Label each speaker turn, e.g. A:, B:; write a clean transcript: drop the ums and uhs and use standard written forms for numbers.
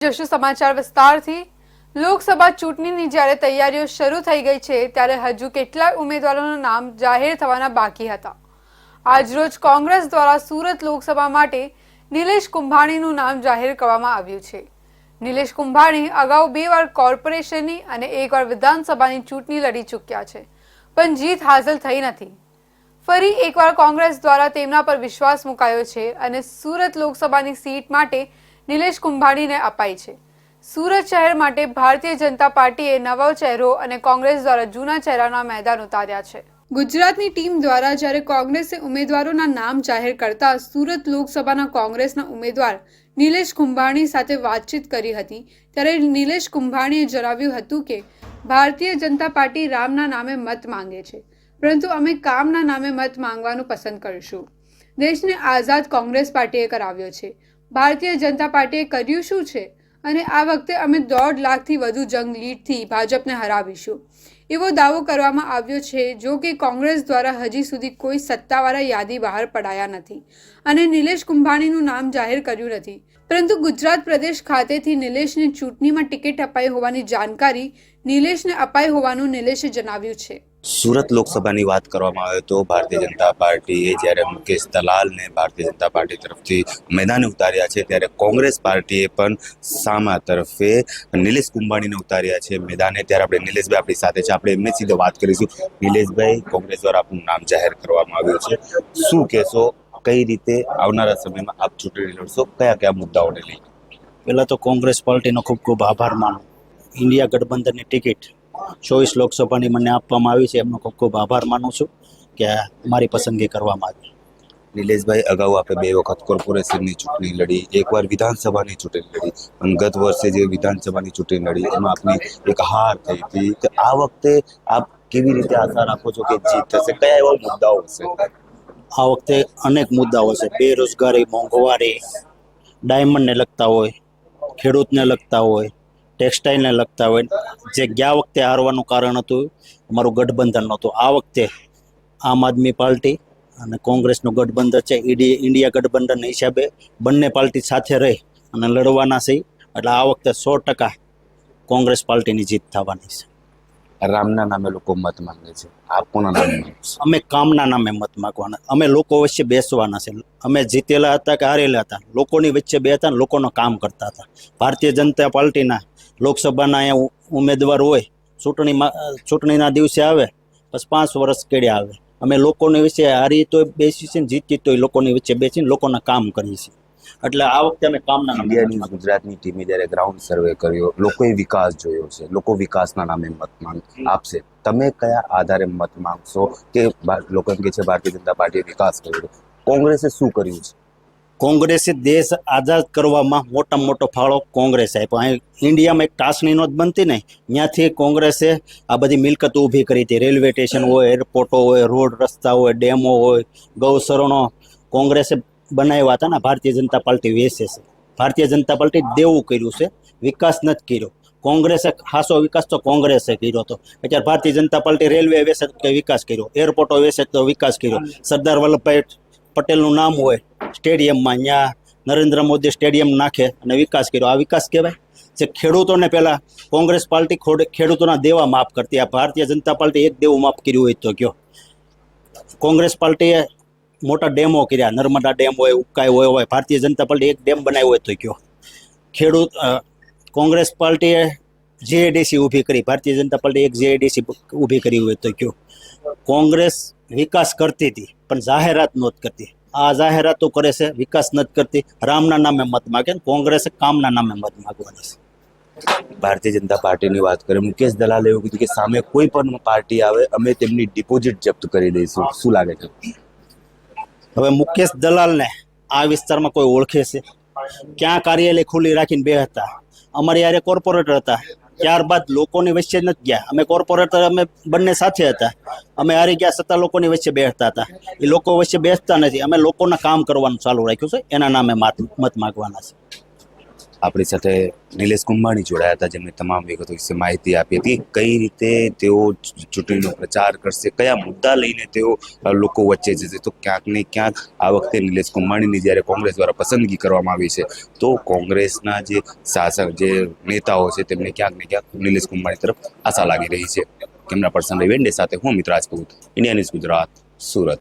A: જોશું સમાચાર વિસ્તારથી। લોકસભા ચૂંટણીની જ્યારે તૈયારીઓ શરૂ થઈ ગઈ છે ત્યારે હજુ કેટલાક ઉમેદવારોના નામ જાહેર થવાના બાકી હતા। આજરોજ કોંગ્રેસ દ્વારા સુરત લોકસભા માટે નિલેશ કુંભાણીનું નામ જાહેર કરવામાં આવ્યું છે। નિલેશ કુંભાણી અગાઉ 2 વાર કોર્પોરેશનની અને 1 વાર વિધાનસભાની ચૂંટણી લડી ચૂક્યા છે, પણ જીત હાંસલ થઈ નથી। ફરી એકવાર કોંગ્રેસ દ્વારા તેમના પર વિશ્વાસ મુકાયો છે અને સુરત લોકસભાની સીટ માટે નિલેશ કુંભાણીને અપાઈ છે। સુરત શહેર માટે ભારતીય જનતા પાર્ટીએ નવો ચહેરો અને કોંગ્રેસ દ્વારા જૂના ચહેરાના મેદાન ઉતાર્યા છે। ગુજરાતની ટીમ દ્વારા જ્યારે કોંગ્રેસે ઉમેદવારોના નામ જાહેર કરતા સુરત લોકસભાના કોંગ્રેસના ઉમેદવાર નિલેશ કુંભાણી સાથે વાતચીત કરી હતી, ત્યારે નિલેશ કુંભાણીએ જણાવ્યું હતું કે ભારતીય જનતા પાર્ટી રામના નામે મત માંગે છે, પરંતુ અમે કામના નામે મત માંગવાનું પસંદ કરીશું। દેશને આઝાદ કોંગ્રેસ પાર્ટીએ કરાવ્યો છે, ભારતીય જનતા પાર્ટીએ કર્યું શું છે અને આ વખતે અમે 1.5 લાખથી વધુ જંગ લીડથી ભાજપને હરાવીશું એવો દાવો કરવામાં આવ્યો છે। જો કે કોંગ્રેસ દ્વારા હજી સુધી કોઈ સત્તાવાર યાદી બહાર પડાયા નથી અને નિલેશ કુંભાણીનું નામ જાહેર કર્યું નથી, પરંતુ ગુજરાત પ્રદેશ ખાતેથી નિલેશને ચૂંટણીમાં ટિકિટ અપાઈ હોવાની જાણકારી નિલેશને અપાઈ હોવાનું નિલેશે જણાવ્યું છે।
B: સુરત લોકસભાની વાત કરવામાં આવે તો ભારતીય જનતા પાર્ટીએ જ્યારે મુકેશ દલાલને ભારતીય જનતા પાર્ટી તરફથી મેદાને ઉતાર્યા છે, ત્યારે કોંગ્રેસ પાર્ટીએ પણ સામા તરફે નિલેશ કુંભાણીને ઉતાર્યા છે મેદાને। ત્યારે આપણે નિલેશભાઈ આપણી સાથે છે, આપણે એમને સીધો વાત કરીશું। નિલેશભાઈ, કોંગ્રેસ દ્વારા આપનું નામ જાહેર કરવામાં આવ્યું છે, શું કહેશો? કઈ રીતે આવનારા સમયમાં આપ ચૂંટણી લડશો? કયા કયા મુદ્દાઓને લઈને?
C: પહેલાં તો કોંગ્રેસ પાર્ટીનો ખૂબ ખૂબ આભાર માનું। ઇન્ડિયા ગઠબંધનની ટિકિટ 24 લોકસભાની મને આપવામાં આવી છે, એમનો ખૂબ ખૂબ આભાર માનું છું કે મારી પસંદગી કરવામાં આવી।
B: નિલેશભાઈ, અગાઉ આપણે 2 વખત કોર્પોરેશનની ચૂંટણી લડી, 1 વાર વિધાનસભાની ચૂંટણી લડી, અને ગત વર્ષે જે વિધાનસભાની ચૂંટણી લડી એમાં આપની એક હાર થઈ હતી, તો આ વખતે આપ કેવી રીતે આશા રાખો છો કે જીત થશે? કયા એવા મુદ્દાઓ હશે?
C: આ વખતે અનેક મુદ્દાઓ છે, બેરોજગારી, મોંઘવારી, ડાયમંડને લગતા હોય, ખેડૂતને લગતા હોય, ટેક્સટાઇલને લગતા હોય। જે ગયા વખતે હારવાનું કારણ હતું અમારું ગઠબંધન નહોતું, આ વખતે આમ આદમી પાર્ટી અને કોંગ્રેસનું ગઠબંધન છે। ઇન્ડિયા ગઠબંધન હિસાબે બંને પાર્ટી સાથે રહી અને લડવાના છે, એટલે આ વખતે 100% કોંગ્રેસ પાર્ટીની જીત થવાની છે।
B: રામના નામે લોકો મત માંગે છે, આપ કોના નામે માંગો છો?
C: અમે કામના નામે મત માંગવાના, અમે લોકો વચ્ચે બેસવાના છે। અમે જીતેલા હતા કે હારેલા હતા, લોકોની વચ્ચે બેસતા, લોકોનું કામ કરતા હતા। ભારતીય જનતા પાર્ટીના લોકસભાના અહીંયા ઉમેદવાર હોય, ચૂંટણીના દિવસે આવે, બસ 5 વર્ષ કેડ્યા આવે। અમે લોકોની વચ્ચે હારી તો બેસી છે, જીતી તો લોકોની વચ્ચે બેસીને લોકોના કામ કરીએ છીએ, એટલે આ વખતે અમે કામના
B: ઇન્ડિયાની ગુજરાતની ટીમે જ્યારે ગ્રાઉન્ડ સર્વે કર્યો, લોકોએ વિકાસ જોયો છે, લોકો વિકાસના નામે મત આપશે, તમે કયા આધારે મત માંગશો? કે લોકો એમ કે છે ભારતીય જનતા પાર્ટીએ વિકાસ કર્યો, કોંગ્રેસે શું કર્યું છે?
C: કોંગ્રેસે દેશ આઝાદ કરવામાં મોટામાં મોટો ફાળો કોંગ્રેસે આપ્યો। અહીં ઇન્ડિયામાં એક ટાસણી નોંધ બનતી ને, ત્યાંથી કોંગ્રેસે આ બધી મિલકતો ઊભી કરી હતી। રેલવે સ્ટેશન હોય, એરપોર્ટો હોય, રોડ રસ્તા હોય, ડેમો હોય, ગૌસરણો કોંગ્રેસે બનાવ્યા હતા ને, ભારતીય જનતા પાર્ટી વેચે છે। ભારતીય જનતા પાર્ટી દેવું કર્યું છે, વિકાસ નથી કર્યો। કોંગ્રેસે ખાસો વિકાસ તો કોંગ્રેસે કર્યો હતો। અત્યારે ભારતીય જનતા પાર્ટી રેલવે વેચે તો વિકાસ કર્યો, એરપોર્ટો વેચે તો વિકાસ કર્યો, સરદાર વલ્લભભાઈ પટેલનું નામ હોય સ્ટેડિયમમાં, ત્યાં નરેન્દ્ર મોદી સ્ટેડિયમ નાખે અને વિકાસ કર્યો, આ વિકાસ કહેવાય? જે ખેડૂતોને પહેલાં કોંગ્રેસ પાર્ટી ખેડૂતોના દેવા માફ કરતી, આ ભારતીય જનતા પાર્ટી એક દેવું માફ કર્યું હોય તો કયો? કોંગ્રેસ પાર્ટીએ મોટા ડેમો કર્યા, નર્મદા ડેમ હોય, ઉકાઈ હોય, ભારતીય જનતા પાર્ટી એક ડેમ બનાવ્યો હોય તો કયો? કોંગ્રેસ પાર્ટીએ જેએડીસી ઊભી કરી, ભારતીય જનતા પાર્ટી એક જેએડીસી ઊભી કરી હોય તો કયો? કોંગ્રેસ વિકાસ કરતી હતી પણ જાહેરાત નહોતી કરતી, આ જાહેરાતો કરે છે, વિકાસ નથી કરતી। રામના નામે મત માગે, કોંગ્રેસે કામના નામે મત માગવાની છે।
B: ભારતીય જનતા પાર્ટીની વાત કરીએ, મુકેશ દલાલે એવું કીધું કે સામે કોઈ પણ પાર્ટી આવે અમે તેમની ડિપોઝિટ જપ્ત કરી દઈશું, શું લાગે છે?
C: હવે મુકેશ દલાલને આ વિસ્તારમાં કોઈ ઓળખે છે? ક્યાં કાર્યાલય ખુલ્લી રાખીને બે હતા, અમારી યારે કોર્પોરેટર હતા, ત્યારબાદ લોકોની વચ્ચે નથી ગયા। અમે કોર્પોરેટર અમે બંને સાથે હતા, અમે હારી ગયા છતાં લોકોની વચ્ચે બેસતા હતા, એ લોકો વચ્ચે બેસતા નથી। અમે લોકોના કામ કરવાનું ચાલુ રાખ્યું છે, એના નામે મત માગવાના છે।
B: આપણી સાથે નિલેશ કુંભાણી જોડાયા હતા, જેમણે તમામ વિગતો વિશે માહિતી આપી હતી. કઈ રીતે તેઓ ચૂંટણીનો પ્રચાર કરશે, કયા મુદ્દા લઈને તેઓ લોકો વચ્ચે જશે. તો ક્યાંક ને ક્યાંક આ વખતે નિલેશ કુંભાણીની જ્યારે કોંગ્રેસ દ્વારા પસંદગી કરવામાં આવી છે, તો કોંગ્રેસના જે શાસક જે નેતાઓ છે તેમને ક્યાંક ને ક્યાંક નિલેશ કુંભાણી તરફ આશા લાગી રહી છે. કેમેરા પર્સન રવિ વેંડે સાથે હું અમિત રાજપૂત, ઇન્ડિયા ન્યૂઝ ગુજરાત, સુરત.